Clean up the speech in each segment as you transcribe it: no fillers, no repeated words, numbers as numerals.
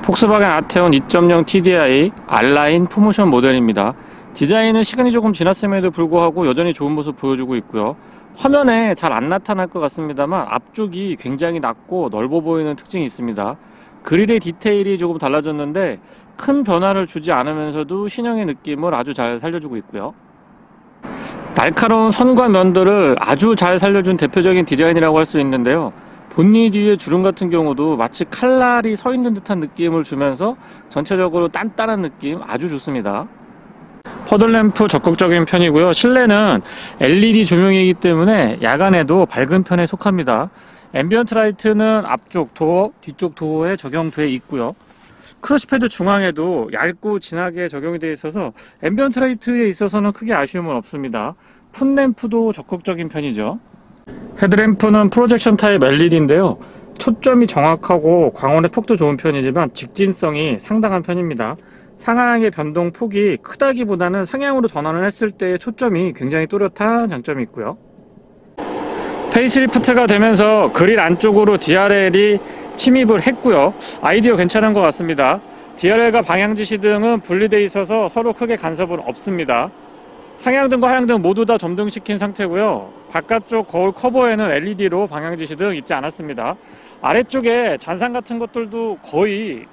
폭스바겐 아테온 2.0 TDI R라인 프모션 모델입니다. 디자인은 시간이 조금 지났음에도 불구하고 여전히 좋은 모습 보여주고 있고요. 화면에 잘 안 나타날 것 같습니다만 앞쪽이 굉장히 낮고 넓어 보이는 특징이 있습니다. 그릴의 디테일이 조금 달라졌는데 큰 변화를 주지 않으면서도 신형의 느낌을 아주 잘 살려주고 있고요. 날카로운 선과 면들을 아주 잘 살려준 대표적인 디자인이라고 할 수 있는데요. 본닛 위의 주름 같은 경우도 마치 칼날이 서 있는 듯한 느낌을 주면서 전체적으로 단단한 느낌 아주 좋습니다. 퍼들램프 적극적인 편이고요. 실내는 LED 조명이기 때문에 야간에도 밝은 편에 속합니다. 앰비언트 라이트는 앞쪽 도어, 뒤쪽 도어에 적용되어 있고요. 크러쉬패드 중앙에도 얇고 진하게 적용이 되어 있어서 앰비언트 라이트에 있어서는 크게 아쉬움은 없습니다. 풋램프도 적극적인 편이죠. 헤드램프는 프로젝션 타입 LED인데요. 초점이 정확하고 광원의 폭도 좋은 편이지만 직진성이 상당한 편입니다. 상하향의 변동 폭이 크다기보다는 상향으로 전환을 했을 때의 초점이 굉장히 또렷한 장점이 있고요. 페이스리프트가 되면서 그릴 안쪽으로 DRL이 침입을 했고요. 아이디어 괜찮은 것 같습니다. DRL과 방향지시 등은 분리되어 있어서 서로 크게 간섭은 없습니다. 상향등과 하향등 모두 다 점등시킨 상태고요. 바깥쪽 거울 커버에는 LED로 방향지시등 있지 않았습니다. 아래쪽에 잔상 같은 것들도 거의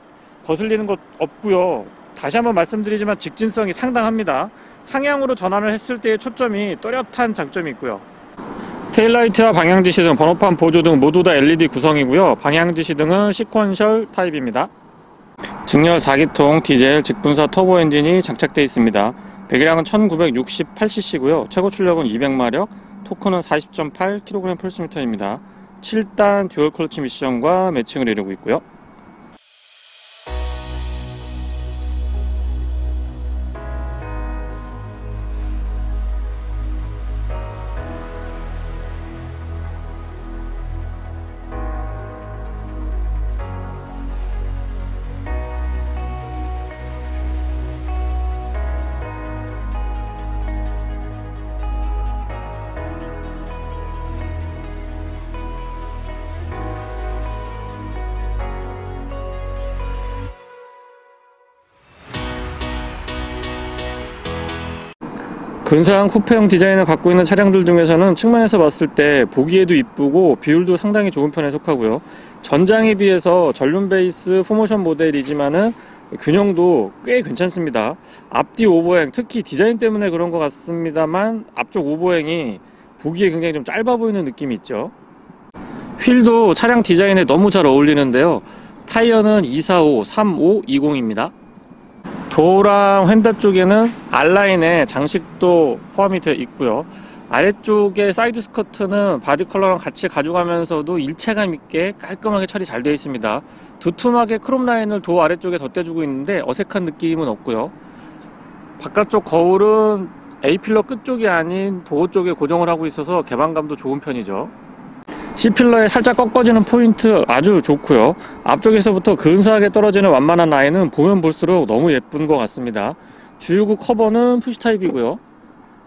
거슬리는 것 없고요. 다시 한번 말씀드리지만 직진성이 상당합니다. 상향으로 전환을 했을 때의 초점이 또렷한 장점이 있고요. 테일라이트와 방향지시등, 번호판 보조 등 모두 다 LED 구성이고요. 방향지시등은 시퀀셜 타입입니다. 직렬 4기통 디젤 직분사 터보 엔진이 장착되어 있습니다. 배기량은 1968cc고요. 최고 출력은 200마력, 토크는 40.8kgm/m입니다. 7단 듀얼 클러치 미션과 매칭을 이루고 있고요. 근사한 쿠페형 디자인을 갖고 있는 차량들 중에서는 측면에서 봤을 때 보기에도 이쁘고 비율도 상당히 좋은 편에 속하고요. 전장에 비해서 전륜 베이스 포모션 모델이지만은 균형도 꽤 괜찮습니다. 앞뒤 오버행, 특히 디자인 때문에 그런 것 같습니다만 앞쪽 오버행이 보기에 굉장히 좀 짧아 보이는 느낌이 있죠. 휠도 차량 디자인에 너무 잘 어울리는데요. 타이어는 245, 3520입니다. 도어랑 휀다 쪽에는 R라인에 장식도 포함이 되어 있고요. 아래쪽에 사이드 스커트는 바디 컬러랑 같이 가져가면서도 일체감 있게 깔끔하게 처리 잘 되어 있습니다. 두툼하게 크롬 라인을 도어 아래쪽에 덧대주고 있는데 어색한 느낌은 없고요. 바깥쪽 거울은 A필러 끝쪽이 아닌 도어 쪽에 고정을 하고 있어서 개방감도 좋은 편이죠. C필러에 살짝 꺾어지는 포인트 아주 좋고요. 앞쪽에서부터 근사하게 떨어지는 완만한 라인은 보면 볼수록 너무 예쁜 것 같습니다. 주유구 커버는 푸시 타입이고요.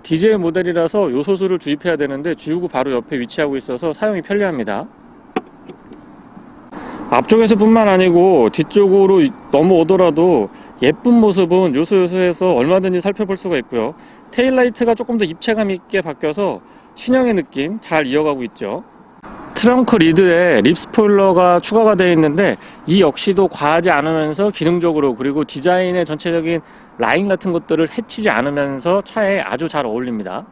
디젤 모델이라서 요소수를 주입해야 되는데 주유구 바로 옆에 위치하고 있어서 사용이 편리합니다. 앞쪽에서 뿐만 아니고 뒤쪽으로 넘어오더라도 예쁜 모습은 요소요소해서 얼마든지 살펴볼 수가 있고요. 테일라이트가 조금 더 입체감 있게 바뀌어서 신형의 느낌 잘 이어가고 있죠. 트렁크 리드에 립 스포일러가 추가가 되어 있는데 이 역시도 과하지 않으면서 기능적으로 그리고 디자인의 전체적인 라인 같은 것들을 해치지 않으면서 차에 아주 잘 어울립니다.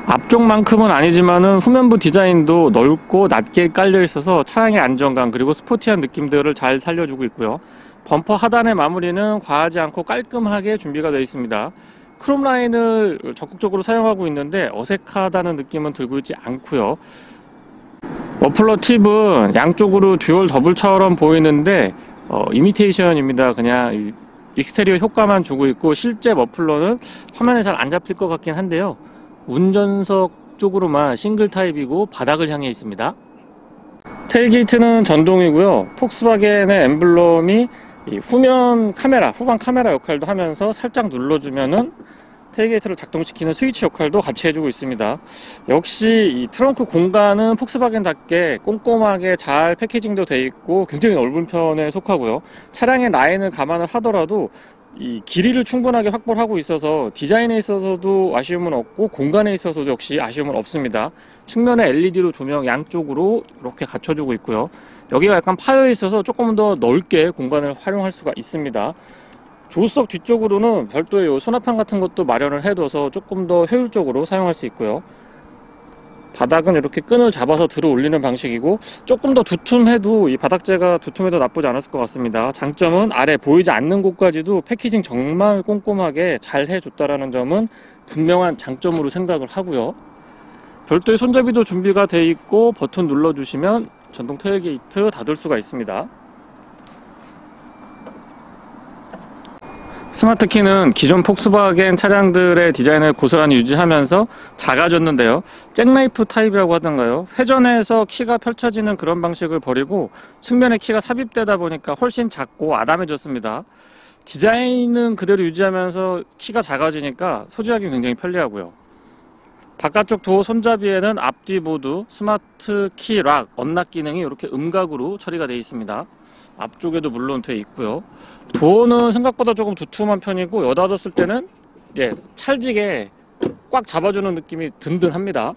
앞쪽만큼은 아니지만은 후면부 디자인도 넓고 낮게 깔려 있어서 차량의 안정감 그리고 스포티한 느낌들을 잘 살려주고 있고요. 범퍼 하단의 마무리는 과하지 않고 깔끔하게 준비가 되어 있습니다. 크롬 라인을 적극적으로 사용하고 있는데 어색하다는 느낌은 들고 있지 않고요. 머플러 팁은 양쪽으로 듀얼 더블처럼 보이는데 이미테이션입니다. 그냥 익스테리어 효과만 주고 있고 실제 머플러는 화면에 잘 안 잡힐 것 같긴 한데요. 운전석 쪽으로만 싱글 타입이고 바닥을 향해 있습니다. 테일게이트는 전동이고요. 폭스바겐의 엠블럼이 후면 카메라, 후방 카메라 역할도 하면서 살짝 눌러주면은 테일게이트를 작동시키는 스위치 역할도 같이 해주고 있습니다. 역시 이 트렁크 공간은 폭스바겐답게 꼼꼼하게 잘 패키징도 되어 있고 굉장히 넓은 편에 속하고요. 차량의 라인을 감안을 하더라도 이 길이를 충분하게 확보를 하고 있어서 디자인에 있어서도 아쉬움은 없고 공간에 있어서도 역시 아쉬움은 없습니다. 측면에 LED로 조명 양쪽으로 이렇게 갖춰주고 있고요. 여기가 약간 파여 있어서 조금 더 넓게 공간을 활용할 수가 있습니다. 조수석 뒤쪽으로는 별도의 수납판 같은 것도 마련을 해둬서 조금 더 효율적으로 사용할 수 있고요. 바닥은 이렇게 끈을 잡아서 들어 올리는 방식이고, 조금 더 두툼해도, 이 바닥재가 두툼해도 나쁘지 않았을 것 같습니다. 장점은 아래 보이지 않는 곳까지도 패키징 정말 꼼꼼하게 잘 해줬다라는 점은 분명한 장점으로 생각을 하고요. 별도의 손잡이도 준비가 되어 있고, 버튼 눌러주시면 전동 테일게이트 닫을 수가 있습니다. 스마트키는 기존 폭스바겐 차량들의 디자인을 고스란히 유지하면서 작아졌는데요. 잭나이프 타입이라고 하던가요? 회전해서 키가 펼쳐지는 그런 방식을 버리고 측면에 키가 삽입되다 보니까 훨씬 작고 아담해졌습니다. 디자인은 그대로 유지하면서 키가 작아지니까 소지하기 굉장히 편리하고요. 바깥쪽 도어 손잡이에는 앞뒤 모두 스마트 키 락, 언락 기능이 이렇게 음각으로 처리가 되어 있습니다. 앞쪽에도 물론 되어 있고요. 도어는 생각보다 조금 두툼한 편이고 여닫았을 때는 찰지게 꽉 잡아주는 느낌이 든든합니다.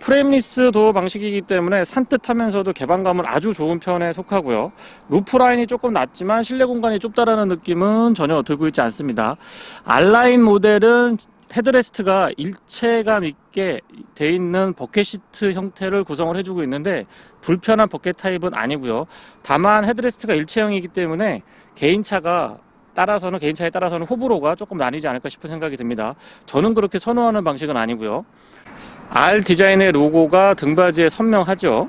프레임리스 도어 방식이기 때문에 산뜻하면서도 개방감은 아주 좋은 편에 속하고요. 루프라인이 조금 낮지만 실내 공간이 좁다라는 느낌은 전혀 들고 있지 않습니다. R라인 모델은 헤드레스트가 일체감 있게 돼 있는 버켓 시트 형태를 구성을 해주고 있는데 불편한 버켓 타입은 아니고요. 다만 헤드레스트가 일체형이기 때문에 개인차에 따라서는 호불호가 조금 나뉘지 않을까 싶은 생각이 듭니다. 저는 그렇게 선호하는 방식은 아니고요. R 디자인의 로고가 등받이에 선명하죠.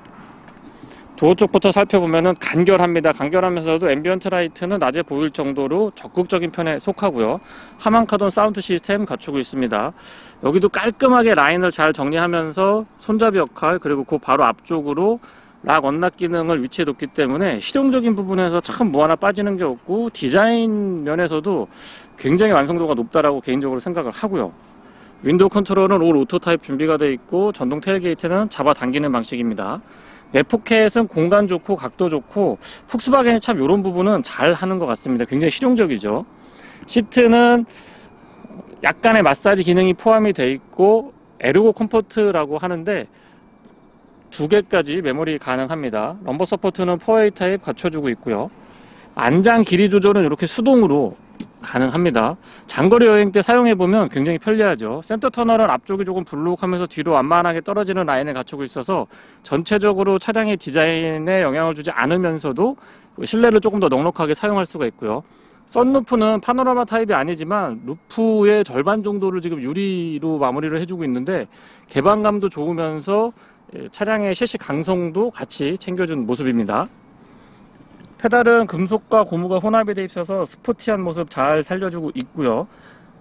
도어 쪽부터 살펴보면 간결합니다. 간결하면서도 앰비언트 라이트는 낮에 보일 정도로 적극적인 편에 속하고요. 하만카돈 사운드 시스템 갖추고 있습니다. 여기도 깔끔하게 라인을 잘 정리하면서 손잡이 역할, 그리고 그 바로 앞쪽으로 락 언락 기능을 위치해 뒀기 때문에 실용적인 부분에서 참 뭐 하나 빠지는 게 없고 디자인 면에서도 굉장히 완성도가 높다라고 개인적으로 생각을 하고요. 윈도우 컨트롤은 올 오토 타입 준비가 되어 있고 전동 테일게이트는 잡아당기는 방식입니다. 맵포켓은 공간 좋고 각도 좋고 폭스바겐이 참 이런 부분은 잘 하는 것 같습니다. 굉장히 실용적이죠. 시트는 약간의 마사지 기능이 포함이 되어 있고 에르고 컴포트라고 하는데 2개까지 메모리 가능합니다. 럼버 서포트는 4A 타입 갖춰주고 있고요. 안장 길이 조절은 이렇게 수동으로 가능합니다. 장거리 여행 때 사용해보면 굉장히 편리하죠. 센터 터널은 앞쪽이 조금 불룩하면서 뒤로 완만하게 떨어지는 라인을 갖추고 있어서 전체적으로 차량의 디자인에 영향을 주지 않으면서도 실내를 조금 더 넉넉하게 사용할 수가 있고요. 썬루프는 파노라마 타입이 아니지만 루프의 절반 정도를 지금 유리로 마무리를 해주고 있는데 개방감도 좋으면서 차량의 셰시 강성도 같이 챙겨준 모습입니다. 페달은 금속과 고무가 혼합이 되어 있어서 스포티한 모습 잘 살려주고 있고요.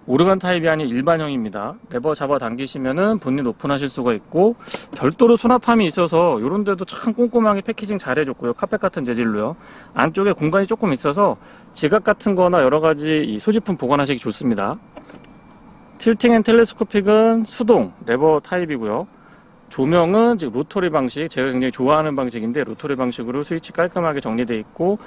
오르간 타입이 아닌 일반형입니다. 레버 잡아 당기시면은 본닛 오픈하실 수가 있고 별도로 수납함이 있어서 이런 데도 참 꼼꼼하게 패키징 잘 해줬고요. 카펫 같은 재질로요. 안쪽에 공간이 조금 있어서 지갑 같은 거나 여러가지 이 소지품 보관하시기 좋습니다. 틸팅 앤 텔레스코픽은 수동 레버 타입이고요. 조명은 지금 로터리 방식, 제가 굉장히 좋아하는 방식인데 로터리 방식으로 스위치 깔끔하게 정리되어 있고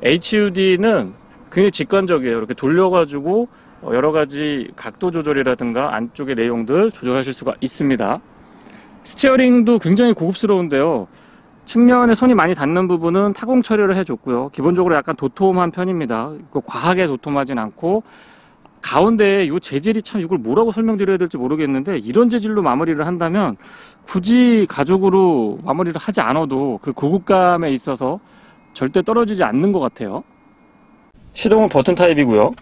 HUD는 굉장히 직관적이에요. 이렇게 돌려가지고 여러가지 각도 조절이라든가 안쪽의 내용들 조절하실 수가 있습니다. 스티어링도 굉장히 고급스러운데요. 측면에 손이 많이 닿는 부분은 타공 처리를 해줬고요. 기본적으로 약간 도톰한 편입니다. 과하게 도톰하진 않고 가운데 이 재질이 참 이걸 뭐라고 설명드려야 될지 모르겠는데 이런 재질로 마무리를 한다면 굳이 가죽으로 마무리를 하지 않아도 그 고급감에 있어서 절대 떨어지지 않는 것 같아요. 시동은 버튼 타입이고요.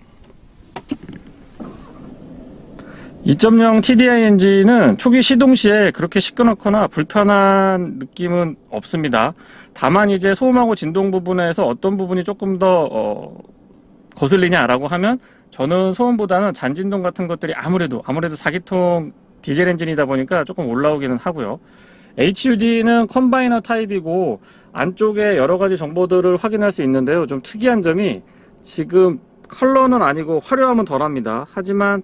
2.0 TDI 엔진은 초기 시동 시에 그렇게 시끄럽거나 불편한 느낌은 없습니다. 다만 이제 소음하고 진동 부분에서 어떤 부분이 조금 더 거슬리냐라고 하면 저는 소음보다는 잔진동 같은 것들이 아무래도 4기통 디젤 엔진이다 보니까 조금 올라오기는 하고요. HUD는 컴바이너 타입이고 안쪽에 여러가지 정보들을 확인할 수 있는데요. 좀 특이한 점이 지금 컬러는 아니고 화려함은 덜합니다. 하지만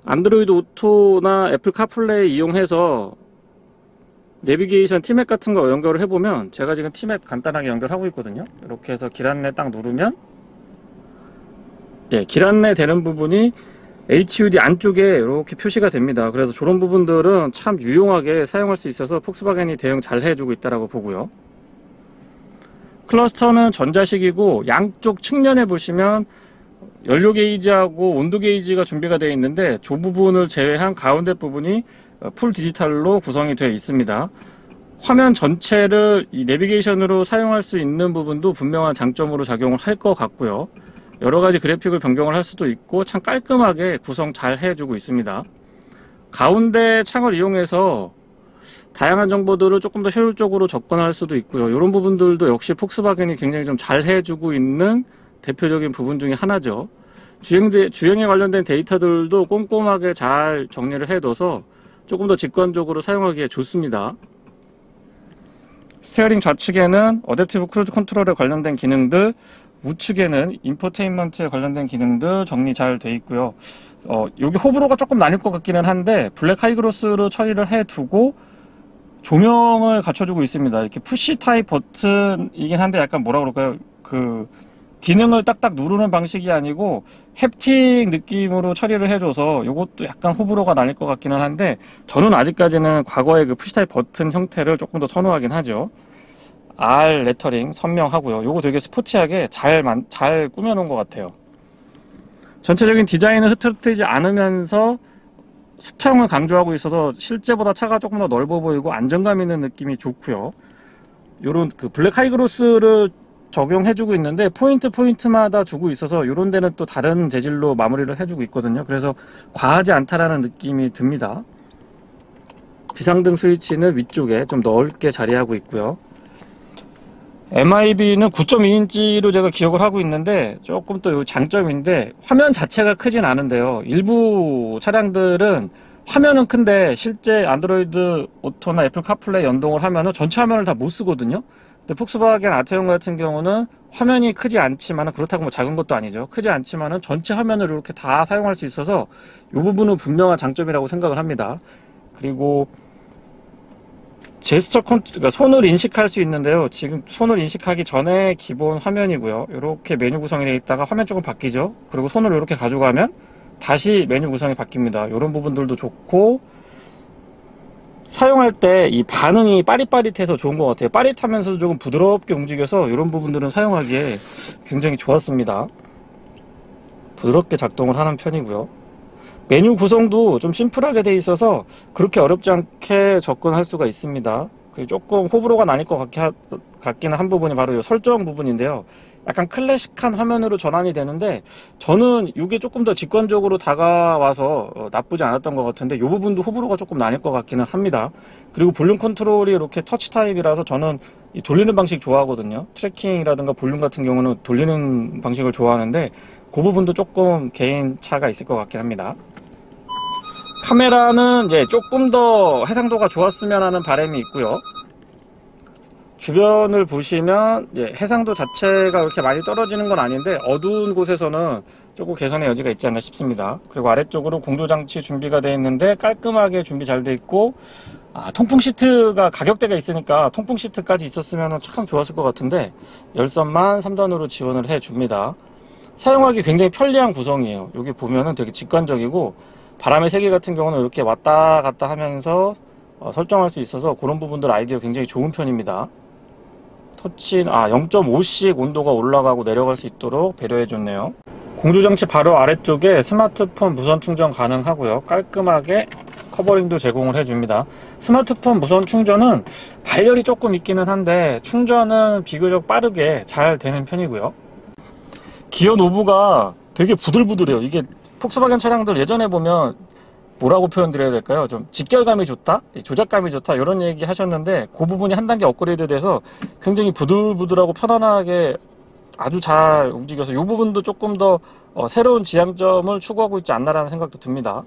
안드로이드 오토나 애플 카플레이 이용해서 내비게이션 티맵 같은 거 연결을 해보면, 제가 지금 티맵 간단하게 연결하고 있거든요. 이렇게 해서 길 안내 딱 누르면, 예, 길 안내 되는 부분이 HUD 안쪽에 이렇게 표시가 됩니다. 그래서 저런 부분들은 참 유용하게 사용할 수 있어서 폭스바겐이 대응 잘 해주고 있다고 보고요. 클러스터는 전자식이고, 양쪽 측면에 보시면 연료 게이지하고 온도 게이지가 준비가 되어 있는데, 저 부분을 제외한 가운데 부분이 풀 디지털로 구성이 되어 있습니다. 화면 전체를 이 내비게이션으로 사용할 수 있는 부분도 분명한 장점으로 작용을 할 것 같고요. 여러가지 그래픽을 변경을 할 수도 있고 참 깔끔하게 구성 잘 해주고 있습니다. 가운데 창을 이용해서 다양한 정보들을 조금 더 효율적으로 접근할 수도 있고요. 이런 부분들도 역시 폭스바겐이 굉장히 좀 잘 해주고 있는 대표적인 부분 중에 하나죠. 주행에 관련된 데이터들도 꼼꼼하게 잘 정리를 해둬서 조금 더 직관적으로 사용하기에 좋습니다. 스티어링 좌측에는 어댑티브 크루즈 컨트롤에 관련된 기능들, 우측에는 인포테인먼트에 관련된 기능들 정리 잘 돼 있고요. 여기 호불호가 조금 나뉠 것 같기는 한데, 블랙 하이그로스로 처리를 해두고 조명을 갖춰주고 있습니다. 이렇게 푸시 타입 버튼이긴 한데, 약간 뭐라 그럴까요? 기능을 딱딱 누르는 방식이 아니고 햅틱 느낌으로 처리를 해줘서 이것도 약간 호불호가 나뉠 것 같기는 한데, 저는 아직까지는 과거의 그 푸시 타입 버튼 형태를 조금 더 선호하긴 하죠. R 레터링 선명하고요. 요거 되게 스포티하게 잘 꾸며놓은 것 같아요. 전체적인 디자인은 흐트러뜨리지 않으면서 수평을 강조하고 있어서 실제보다 차가 조금 더 넓어 보이고 안정감 있는 느낌이 좋고요. 요런 그 블랙 하이그로스를 적용해주고 있는데 포인트마다 주고 있어서 요런 데는 또 다른 재질로 마무리를 해주고 있거든요. 그래서 과하지 않다라는 느낌이 듭니다. 비상등 스위치는 위쪽에 좀 넓게 자리하고 있고요. MIB는 9.2인치로 제가 기억을 하고 있는데, 조금 또 요 장점인데, 화면 자체가 크진 않은데요. 일부 차량들은 화면은 큰데 실제 안드로이드 오토나 애플 카플레이 연동을 하면은 전체 화면을 다 못 쓰거든요. 근데 폭스바겐 아트용 같은 경우는 화면이 크지 않지만은, 그렇다고 뭐 작은 것도 아니죠. 크지 않지만은 전체 화면을 이렇게 다 사용할 수 있어서 이 부분은 분명한 장점이라고 생각을 합니다. 그리고 제스처 그러니까 손을 인식할 수 있는데요. 지금 손을 인식하기 전에 기본 화면이고요. 이렇게 메뉴 구성이 되어 있다가 화면 조금 바뀌죠. 그리고 손을 이렇게 가져가면 다시 메뉴 구성이 바뀝니다. 이런 부분들도 좋고, 사용할 때 이 반응이 빠릿빠릿해서 좋은 것 같아요. 빠릿하면서도 조금 부드럽게 움직여서 이런 부분들은 사용하기에 굉장히 좋았습니다. 부드럽게 작동을 하는 편이고요. 메뉴 구성도 좀 심플하게 돼 있어서 그렇게 어렵지 않게 접근할 수가 있습니다. 그리고 조금 호불호가 나뉠 것 같기는 한 부분이 바로 이 설정 부분인데요. 약간 클래식한 화면으로 전환이 되는데, 저는 이게 조금 더 직관적으로 다가와서 나쁘지 않았던 것 같은데, 이 부분도 호불호가 조금 나뉠 것 같기는 합니다. 그리고 볼륨 컨트롤이 이렇게 터치 타입이라서 저는 이 돌리는 방식 좋아하거든요. 트래킹이라든가 볼륨 같은 경우는 돌리는 방식을 좋아하는데, 그 부분도 조금 개인차가 있을 것 같긴 합니다. 카메라는 조금 더 해상도가 좋았으면 하는 바람이 있고요. 주변을 보시면 해상도 자체가 그렇게 많이 떨어지는 건 아닌데, 어두운 곳에서는 조금 개선의 여지가 있지 않나 싶습니다. 그리고 아래쪽으로 공조장치 준비가 되어 있는데 깔끔하게 준비 잘 되어 있고, 통풍 시트가 가격대가 있으니까 통풍 시트까지 있었으면 참 좋았을 것 같은데, 열선만 3단으로 지원을 해줍니다. 사용하기 굉장히 편리한 구성이에요. 여기 보면은 되게 직관적이고, 바람의 세기 같은 경우는 이렇게 왔다 갔다 하면서 설정할 수 있어서 그런 부분들 아이디어 굉장히 좋은 편입니다. 터치 0.5씩 온도가 올라가고 내려갈 수 있도록 배려해 줬네요. 공조장치 바로 아래쪽에 스마트폰 무선 충전 가능하고요. 깔끔하게 커버링도 제공을 해줍니다. 스마트폰 무선 충전은 발열이 조금 있기는 한데 충전은 비교적 빠르게 잘 되는 편이고요. 기어 노브가 되게 부들부들해요. 이게 폭스바겐 차량들 예전에 보면 뭐라고 표현드려야 될까요? 좀 직결감이 좋다? 조작감이 좋다? 이런 얘기 하셨는데, 그 부분이 한 단계 업그레이드 돼서 굉장히 부들부들하고 편안하게 아주 잘 움직여서 이 부분도 조금 더 새로운 지향점을 추구하고 있지 않나라는 생각도 듭니다.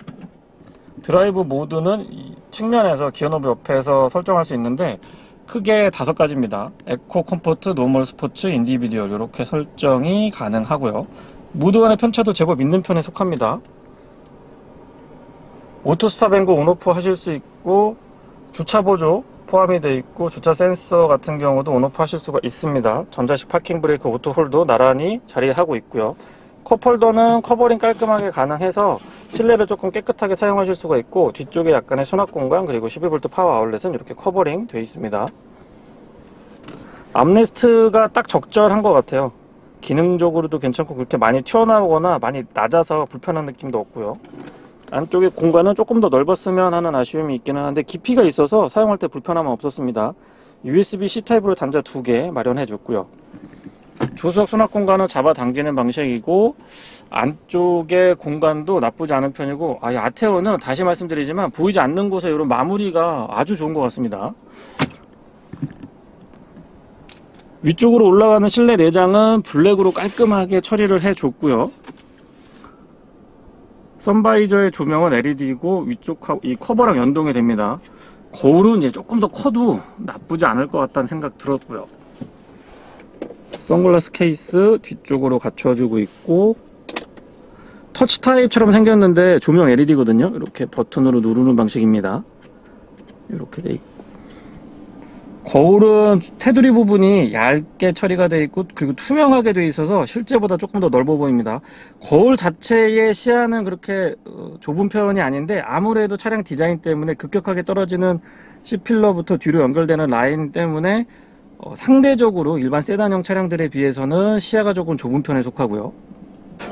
드라이브 모드는 이 측면에서 기어노브 옆에서 설정할 수 있는데 크게 5가지입니다. 에코, 컴포트, 노멀, 스포츠, 인디비듀얼 이렇게 설정이 가능하고요. 모드 간의 편차도 제법 있는 편에 속합니다. 오토 스탑 앤고 온오프 하실 수 있고, 주차 보조 포함이 되어 있고, 주차 센서 같은 경우도 온오프 하실 수가 있습니다. 전자식 파킹 브레이크 오토 홀도 나란히 자리하고 있고요. 컵홀더는 커버링 깔끔하게 가능해서 실내를 조금 깨끗하게 사용하실 수가 있고, 뒤쪽에 약간의 수납 공간, 그리고 12V 파워 아울렛은 이렇게 커버링 되어 있습니다. 암레스트가 딱 적절한 것 같아요. 기능적으로도 괜찮고 그렇게 많이 튀어나오거나 많이 낮아서 불편한 느낌도 없고요. 안쪽에 공간은 조금 더 넓었으면 하는 아쉬움이 있기는 한데 깊이가 있어서 사용할 때 불편함은 없었습니다. USB-C 타입으로 단자 2개 마련해 줬고요. 조수석 수납 공간은 잡아당기는 방식이고, 안쪽에 공간도 나쁘지 않은 편이고, 이 아테오는 다시 말씀드리지만 보이지 않는 곳에 이런 마무리가 아주 좋은 것 같습니다. 위쪽으로 올라가는 실내 내장은 블랙으로 깔끔하게 처리를 해줬고요. 선바이저의 조명은 LED이고 위쪽 이 커버랑 연동이 됩니다. 거울은 조금 더 커도 나쁘지 않을 것 같다는 생각 들었고요. 선글라스 케이스 뒤쪽으로 갖춰주고 있고, 터치 타입처럼 생겼는데 조명 LED거든요. 이렇게 버튼으로 누르는 방식입니다. 이렇게 돼 있고, 거울은 테두리 부분이 얇게 처리가 되어 있고, 그리고 투명하게 되어 있어서 실제보다 조금 더 넓어 보입니다. 거울 자체의 시야는 그렇게 좁은 편이 아닌데, 아무래도 차량 디자인 때문에 급격하게 떨어지는 C필러부터 뒤로 연결되는 라인 때문에 상대적으로 일반 세단형 차량들에 비해서는 시야가 조금 좁은 편에 속하고요.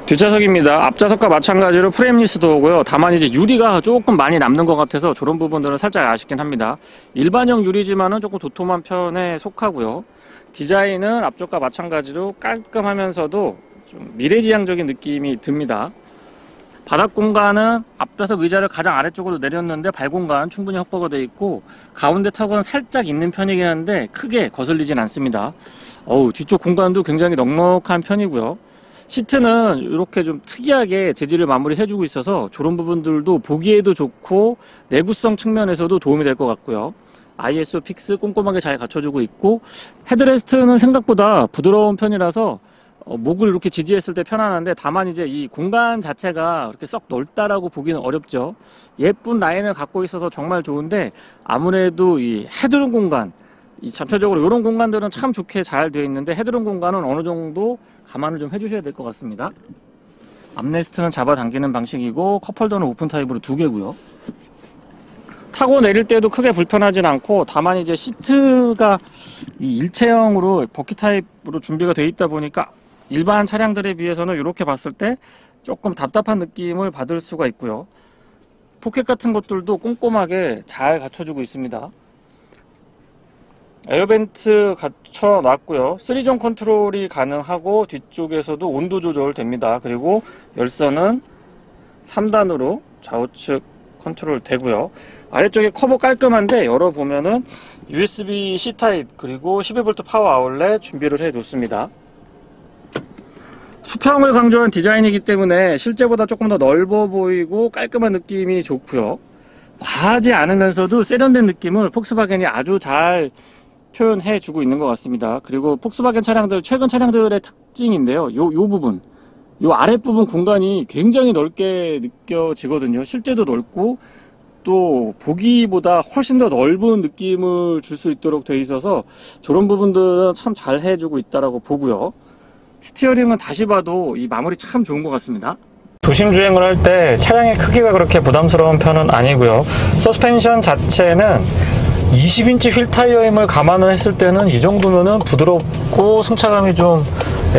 뒷좌석입니다. 앞좌석과 마찬가지로 프레임리스 도어고요. 다만 이제 유리가 조금 많이 남는 것 같아서 저런 부분들은 살짝 아쉽긴 합니다. 일반형 유리지만은 조금 도톰한 편에 속하고요. 디자인은 앞쪽과 마찬가지로 깔끔하면서도 좀 미래지향적인 느낌이 듭니다. 바닥 공간은 앞좌석 의자를 가장 아래쪽으로 내렸는데 발 공간 충분히 확보가 되어 있고, 가운데 턱은 살짝 있는 편이긴 한데 크게 거슬리진 않습니다. 뒤쪽 공간도 굉장히 넉넉한 편이고요. 시트는 이렇게 좀 특이하게 재질을 마무리해주고 있어서 저런 부분들도 보기에도 좋고 내구성 측면에서도 도움이 될 것 같고요. ISO 픽스 꼼꼼하게 잘 갖춰주고 있고, 헤드레스트는 생각보다 부드러운 편이라서 목을 이렇게 지지했을 때 편안한데, 다만 이제 이 공간 자체가 그렇게 썩 넓다라고 보기는 어렵죠. 예쁜 라인을 갖고 있어서 정말 좋은데, 아무래도 이 헤드룸 공간, 이 전체적으로 이런 공간들은 참 좋게 잘 되어 있는데, 헤드룸 공간은 어느 정도 감안을 좀 해주셔야 될 것 같습니다. 암레스트는 잡아당기는 방식이고, 컵홀더는 오픈 타입으로 2개고요. 타고 내릴 때도 크게 불편하진 않고, 다만 이제 시트가 이 일체형으로 버킷 타입으로 준비가 되어 있다 보니까 일반 차량들에 비해서는 이렇게 봤을 때 조금 답답한 느낌을 받을 수가 있고요. 포켓 같은 것들도 꼼꼼하게 잘 갖춰주고 있습니다. 에어벤트 갖춰 놨고요. 3존 컨트롤이 가능하고 뒤쪽에서도 온도 조절 됩니다. 그리고 열선은 3단으로 좌우측 컨트롤 되고요. 아래쪽에 커버 깔끔한데 열어보면은 USB-C 타입 그리고 12V 파워 아울렛 준비를 해 놓습니다. 수평을 강조한 디자인이기 때문에 실제보다 조금 더 넓어 보이고 깔끔한 느낌이 좋고요. 과하지 않으면서도 세련된 느낌을 폭스바겐이 아주 잘 표현해 주고 있는 것 같습니다. 그리고 폭스바겐 차량들, 최근 차량들의 특징인데요. 요 부분, 요 아랫부분 공간이 굉장히 넓게 느껴지거든요. 실제도 넓고 또 보기보다 훨씬 더 넓은 느낌을 줄 수 있도록 되어 있어서 저런 부분들은 참 잘 해주고 있다라고 보고요. 스티어링은 다시 봐도 이 마무리 참 좋은 것 같습니다. 도심 주행을 할 때 차량의 크기가 그렇게 부담스러운 편은 아니고요. 서스펜션 자체는 20인치 휠 타이어임을 감안을 했을 때는 이 정도면은 부드럽고 승차감이 좀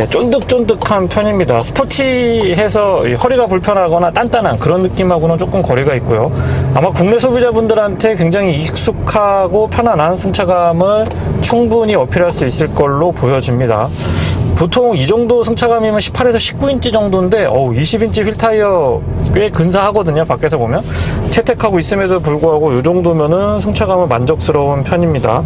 쫀득쫀득한 편입니다. 스포티해서 허리가 불편하거나 단단한 그런 느낌하고는 조금 거리가 있고요. 아마 국내 소비자분들한테 굉장히 익숙하고 편안한 승차감을 충분히 어필할 수 있을 걸로 보여집니다. 보통 이 정도 승차감이면 18에서 19인치 정도인데 20인치 휠 타이어 꽤 근사하거든요. 밖에서 보면 채택하고 있음에도 불구하고 이 정도면은 승차감은 만족스러운 편입니다.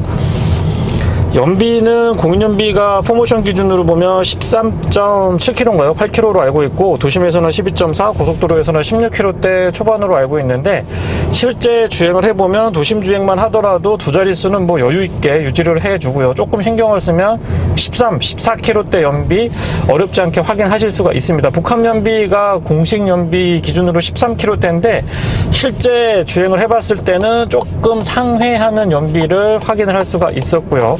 연비는 공인연비가 포모션 기준으로 보면 13.7km인가요? 8km로 알고 있고, 도심에서는 12.4, 고속도로에서는 16km대 초반으로 알고 있는데, 실제 주행을 해보면 도심 주행만 하더라도 두 자릿수는 뭐 여유있게 유지를 해주고요. 조금 신경을 쓰면 13, 14km대 연비 어렵지 않게 확인하실 수가 있습니다. 복합 연비가 공식 연비 기준으로 13km대인데 실제 주행을 해봤을 때는 조금 상회하는 연비를 확인을 할 수가 있었고요.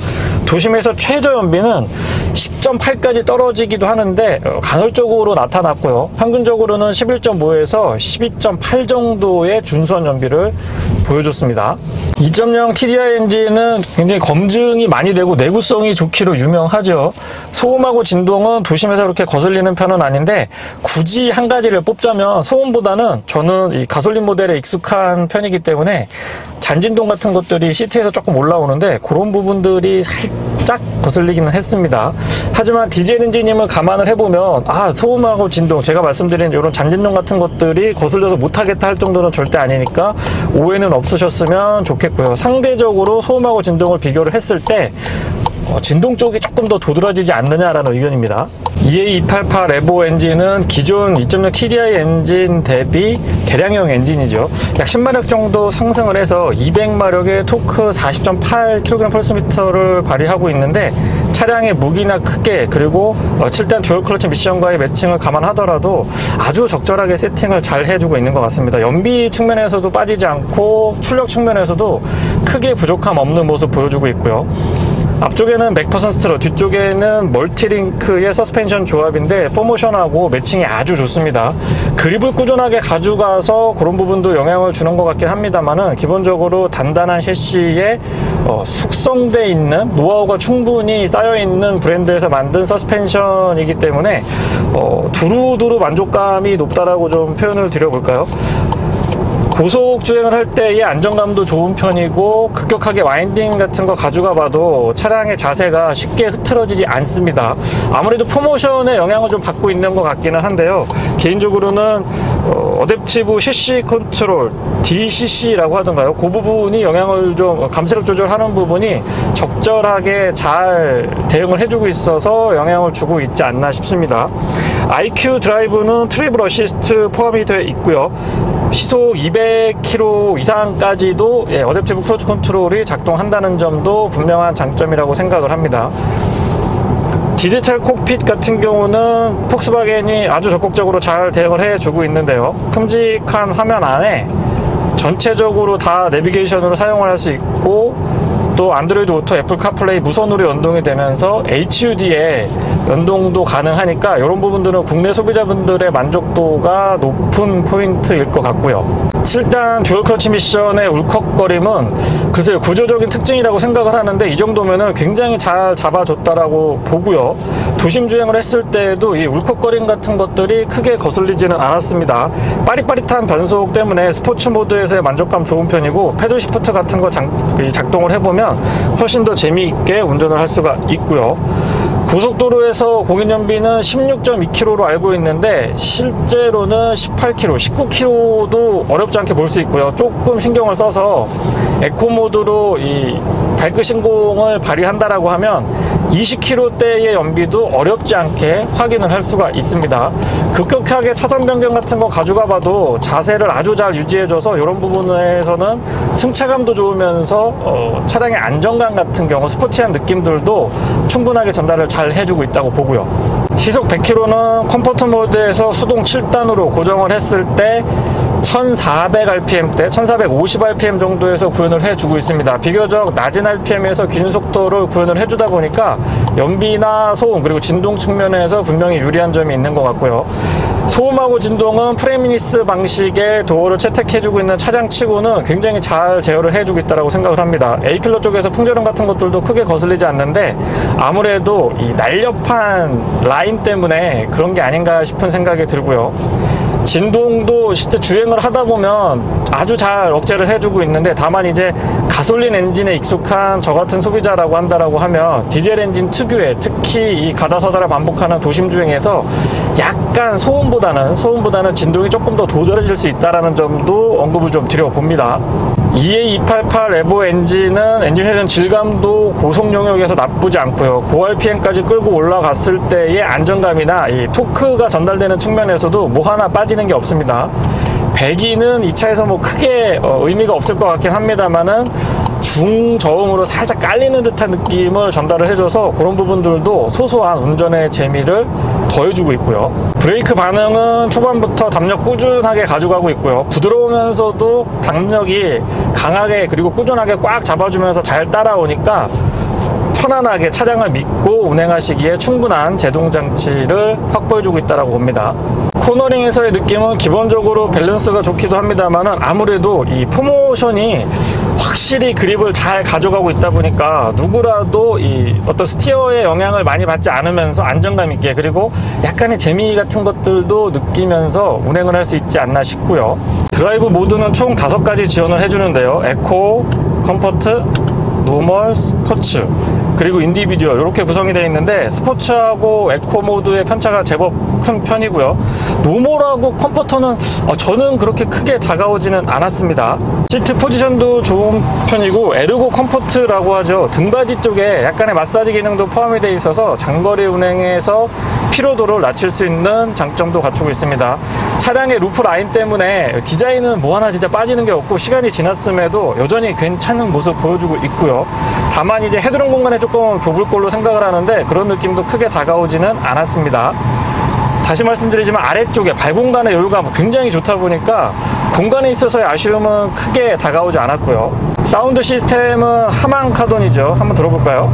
도심에서 최저 연비는 10.8까지 떨어지기도 하는데 간헐적으로 나타났고요. 평균적으로는 11.5에서 12.8 정도의 준수한 연비를 보여줬습니다. 2.0 TDI 엔진은 굉장히 검증이 많이 되고 내구성이 좋기로 유명하죠. 소음하고 진동은 도심에서 그렇게 거슬리는 편은 아닌데, 굳이 한 가지를 뽑자면 소음보다는 저는 이 가솔린 모델에 익숙한 편이기 때문에 잔진동 같은 것들이 시트에서 조금 올라오는데 그런 부분들이 살짝 거슬리기는 했습니다. 하지만 디젤 엔진임을 감안을 해보면 소음하고 진동, 제가 말씀드린 이런 잔진동 같은 것들이 거슬려서 못하겠다 할 정도는 절대 아니니까 오해는 없으셨으면 좋겠고요. 상대적으로 소음하고 진동을 비교를 했을 때 진동 쪽이 조금 더 도드라지지 않느냐라는 의견입니다. EA288 에보 엔진은 기존 2.0 TDI 엔진 대비 개량형 엔진이죠. 약 10마력 정도 상승을 해서 200마력의 토크 40.8kg/m를 발휘하고 있는데, 차량의 무기나 크게 그리고 7단 듀얼 클러치 미션과의 매칭을 감안하더라도 아주 적절하게 세팅을 잘 해주고 있는 것 같습니다. 연비 측면에서도 빠지지 않고 출력 측면에서도 크게 부족함 없는 모습 보여주고 있고요. 앞쪽에는 맥퍼슨 스트러, 뒤쪽에는 멀티링크의 서스펜션 조합인데 포모션하고 매칭이 아주 좋습니다. 그립을 꾸준하게 가져가서 그런 부분도 영향을 주는 것 같긴 합니다만은, 기본적으로 단단한 셰시에 숙성돼 있는 노하우가 충분히 쌓여있는 브랜드에서 만든 서스펜션이기 때문에 두루두루 만족감이 높다라고 좀 표현을 드려볼까요? 고속 주행을 할 때의 안정감도 좋은 편이고, 급격하게 와인딩 같은 거 가져가 봐도 차량의 자세가 쉽게 흐트러지지 않습니다. 아무래도 포모션의 영향을 좀 받고 있는 것 같기는 한데요. 개인적으로는 어댑티브 셰시 컨트롤, DCC라고 하던가요? 그 부분이 영향을 좀 감쇄력 조절하는 부분이 적절하게 잘 대응을 해주고 있어서 영향을 주고 있지 않나 싶습니다. IQ 드라이브는 트래블 어시스트 포함이 되어 있고요. 시속 200km 이상까지도 어댑티브 크루즈 컨트롤이 작동한다는 점도 분명한 장점이라고 생각을 합니다. 디지털 콕핏 같은 경우는 폭스바겐이 아주 적극적으로 잘 대응을 해주고 있는데요. 큼직한 화면 안에 전체적으로 다 내비게이션으로 사용을 할 수 있고, 또 안드로이드 오토, 애플 카플레이 무선으로 연동이 되면서 HUD에 연동도 가능하니까 이런 부분들은 국내 소비자분들의 만족도가 높은 포인트일 것 같고요. 7단 듀얼 클러치 미션의 울컥거림은 글쎄요, 구조적인 특징이라고 생각을 하는데, 이 정도면은 굉장히 잘 잡아줬다라고 보고요. 도심 주행을 했을 때에도 이 울컥거림 같은 것들이 크게 거슬리지는 않았습니다. 빠릿빠릿한 변속 때문에 스포츠 모드에서의 만족감 좋은 편이고, 패들 시프트 같은 거 작동을 해보면 훨씬 더 재미있게 운전을 할 수가 있고요. 고속도로에서 공인연비는 16.2km로 알고 있는데 실제로는 18km, 19km도 어렵지 않게 볼 수 있고요. 조금 신경을 써서 에코 모드로 이 발크 신공을 발휘한다라고 하면 20km대의 연비도 어렵지 않게 확인을 할 수가 있습니다. 급격하게 차선 변경 같은 거 가져가 봐도 자세를 아주 잘 유지해줘서 이런 부분에서는 승차감도 좋으면서 차량의 안정감 같은 경우 스포티한 느낌들도 충분하게 전달을 잘 해주고 있다고 보고요. 시속 100km는 컴포트 모드에서 수동 7단으로 고정을 했을 때 1400rpm대, 1450rpm 정도에서 구현을 해주고 있습니다. 비교적 낮은 rpm에서 기준 속도를 구현을 해주다 보니까 연비나 소음 그리고 진동 측면에서 분명히 유리한 점이 있는 것 같고요. 소음하고 진동은 프레미니스 방식의 도어를 채택해주고 있는 차량 치고는 굉장히 잘 제어를 해주고 있다고 생각을 합니다. A필러 쪽에서 풍절음 같은 것들도 크게 거슬리지 않는데 아무래도 이 날렵한 라인 때문에 그런 게 아닌가 싶은 생각이 들고요. 진동도 실제 주행을 하다 보면 아주 잘 억제를 해주고 있는데, 다만 이제 가솔린 엔진에 익숙한 저 같은 소비자라고 한다라고 하면 디젤 엔진 특유의, 특히 이 가다서다를 반복하는 도심 주행에서 약간 소음보다는 진동이 조금 더 도드라질 수 있다는 점도 언급을 좀 드려봅니다. EA288 에보 엔진은 엔진 회전 질감도 고속 영역에서 나쁘지 않고요. 고RPM까지 끌고 올라갔을 때의 안정감이나 이 토크가 전달되는 측면에서도 뭐 하나 빠지는 게 없습니다. 배기는 이 차에서 뭐 크게 의미가 없을 것 같긴 합니다만은 중저음으로 살짝 깔리는 듯한 느낌을 전달을 해줘서 그런 부분들도 소소한 운전의 재미를 더해주고 있고요. 브레이크 반응은 초반부터 담력 꾸준하게 가져가고 있고요. 부드러우면서도 담력이 강하게 그리고 꾸준하게 꽉 잡아주면서 잘 따라오니까 편안하게 차량을 믿고 운행하시기에 충분한 제동장치를 확보해주고 있다고 봅니다. 코너링에서의 느낌은 기본적으로 밸런스가 좋기도 합니다만 아무래도 이 포모션이 확실히 그립을 잘 가져가고 있다 보니까 누구라도 이 어떤 스티어의 영향을 많이 받지 않으면서 안정감 있게 그리고 약간의 재미 같은 것들도 느끼면서 운행을 할 수 있지 않나 싶고요. 드라이브 모드는 총 5가지 지원을 해주는데요. 에코, 컴포트, 노멀, 스포츠 그리고 인디비듀얼 이렇게 구성이 되어 있는데 스포츠하고 에코 모드의 편차가 제법 큰 편이고요. 노멀하고 컴포터는 저는 그렇게 크게 다가오지는 않았습니다. 시트 포지션도 좋은 편이고 에르고 컴포트라고 하죠. 등받이 쪽에 약간의 마사지 기능도 포함이 되어 있어서 장거리 운행에서 피로도를 낮출 수 있는 장점도 갖추고 있습니다. 차량의 루프 라인 때문에 디자인은 뭐 하나 진짜 빠지는 게 없고 시간이 지났음에도 여전히 괜찮은 모습 보여주고 있고요. 다만 이제 헤드룸 공간이 조금 좁을 걸로 생각을 하는데 그런 느낌도 크게 다가오지는 않았습니다. 다시 말씀드리지만 아래쪽에 발 공간의 여유가 굉장히 좋다 보니까 공간에 있어서의 아쉬움은 크게 다가오지 않았고요. 사운드 시스템은 하만 카돈이죠. 한번 들어볼까요?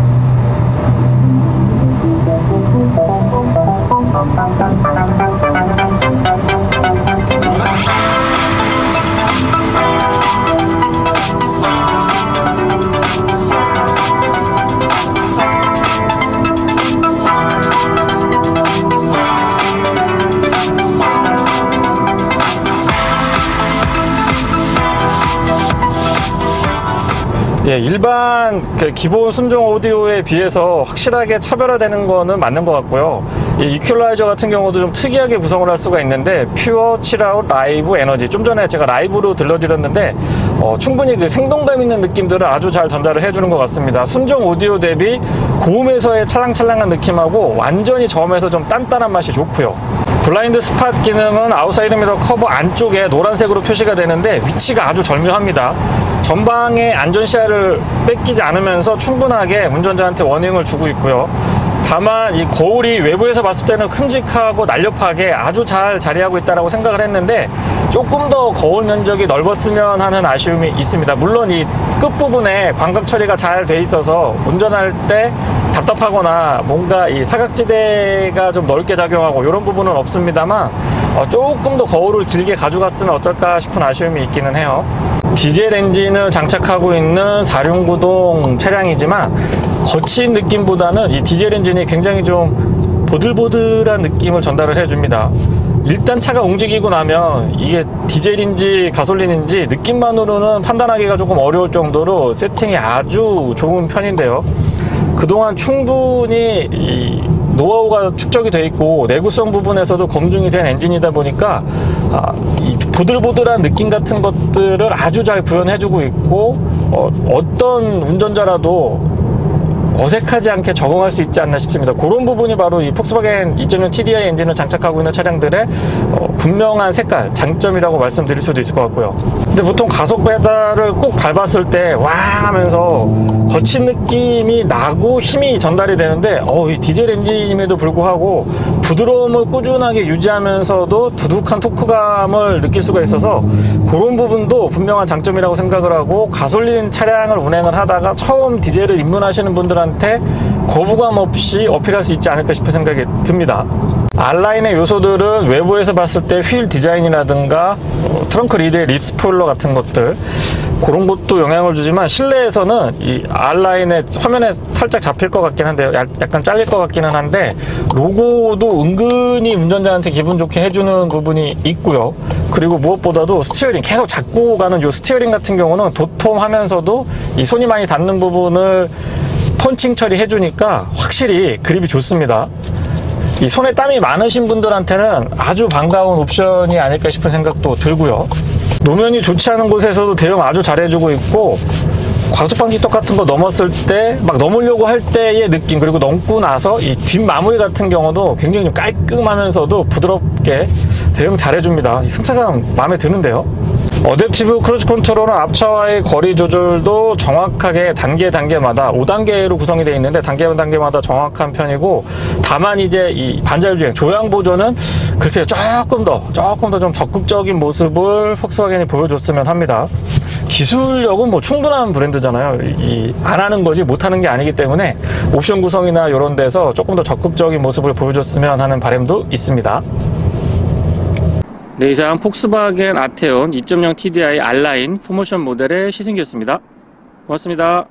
예, 일반 기본 순정 오디오에 비해서 확실하게 차별화되는 거는 맞는 것 같고요. 이 이퀄라이저 같은 경우도 좀 특이하게 구성을 할 수가 있는데 퓨어 칠아웃 라이브 에너지 좀 전에 제가 라이브로 들려드렸는데 충분히 그 생동감 있는 느낌들을 아주 잘 전달을 해주는 것 같습니다. 순정 오디오 대비 고음에서의 찰랑찰랑한 느낌하고 완전히 저음에서 좀 단단한 맛이 좋고요. 블라인드 스팟 기능은 아웃사이드 미러 커버 안쪽에 노란색으로 표시가 되는데 위치가 아주 절묘합니다. 전방의 안전 시야를 뺏기지 않으면서 충분하게 운전자한테 워닝을 주고 있고요. 다만 이 거울이 외부에서 봤을 때는 큼직하고 날렵하게 아주 잘 자리하고 있다고 생각을 했는데 조금 더 거울 면적이 넓었으면 하는 아쉬움이 있습니다. 물론 이 끝부분에 광각 처리가 잘 돼 있어서 운전할 때 답답하거나 뭔가 이 사각지대가 좀 넓게 작용하고 이런 부분은 없습니다만 조금 더 거울을 길게 가져갔으면 어떨까 싶은 아쉬움이 있기는 해요. 디젤 엔진을 장착하고 있는 4륜구동 차량이지만 거친 느낌보다는 이 디젤 엔진이 굉장히 좀 보들보들한 느낌을 전달을 해줍니다. 일단 차가 움직이고 나면 이게 디젤인지 가솔린인지 느낌만으로는 판단하기가 조금 어려울 정도로 세팅이 아주 좋은 편인데요. 그동안 충분히 이 노하우가 축적이 돼 있고 내구성 부분에서도 검증이 된 엔진이다 보니까 이 보들보들한 느낌 같은 것들을 아주 잘 구현해주고 있고 어떤 운전자라도 어색하지 않게 적응할 수 있지 않나 싶습니다. 그런 부분이 바로 이 폭스바겐 2.0 TDI 엔진을 장착하고 있는 차량들의 분명한 색깔, 장점이라고 말씀드릴 수도 있을 것 같고요. 근데 보통 가속 페달을 꾹 밟았을 때 왕 하면서 거친 느낌이 나고 힘이 전달이 되는데 이 디젤 엔진임에도 불구하고 부드러움을 꾸준하게 유지하면서도 두둑한 토크감을 느낄 수가 있어서 그런 부분도 분명한 장점이라고 생각을 하고 가솔린 차량을 운행을 하다가 처음 디젤을 입문하시는 분들한테 거부감 없이 어필할 수 있지 않을까 싶은 생각이 듭니다. R라인의 요소들은 외부에서 봤을 때 휠 디자인이라든가 트렁크 리드의 립 스포일러 같은 것들 그런 것도 영향을 주지만 실내에서는 이 R라인의 화면에 살짝 잡힐 것 같긴 한데요. 약간 잘릴 것 같기는 한데 로고도 은근히 운전자한테 기분 좋게 해주는 부분이 있고요. 그리고 무엇보다도 스티어링 계속 잡고 가는 요 스티어링 같은 경우는 도톰하면서도 이 손이 많이 닿는 부분을 펀칭 처리해주니까 확실히 그립이 좋습니다. 이 손에 땀이 많으신 분들한테는 아주 반가운 옵션이 아닐까 싶은 생각도 들고요. 노면이 좋지 않은 곳에서도 대응 아주 잘해주고 있고, 과속방지턱 같은 거 넘었을 때 막 넘으려고 할 때의 느낌, 그리고 넘고 나서 이 뒷마무리 같은 경우도 굉장히 좀 깔끔하면서도 부드럽게 대응 잘해줍니다. 이 승차감 마음에 드는데요. 어댑티브 크루즈 컨트롤은 앞차와의 거리 조절도 정확하게 단계마다 5단계로 구성이 되어 있는데 단계마다 정확한 편이고, 다만 이제 이 반자율주행 조향 보조는 글쎄요 조금 더 좀 적극적인 모습을 폭스바겐이 보여줬으면 합니다. 기술력은 뭐 충분한 브랜드잖아요. 안 하는 거지 못 하는 게 아니기 때문에 옵션 구성이나 이런 데서 조금 더 적극적인 모습을 보여줬으면 하는 바람도 있습니다. 네, 이상 폭스바겐 아테온 2.0 TDI R라인 포모션 모델의 시승기였습니다. 고맙습니다.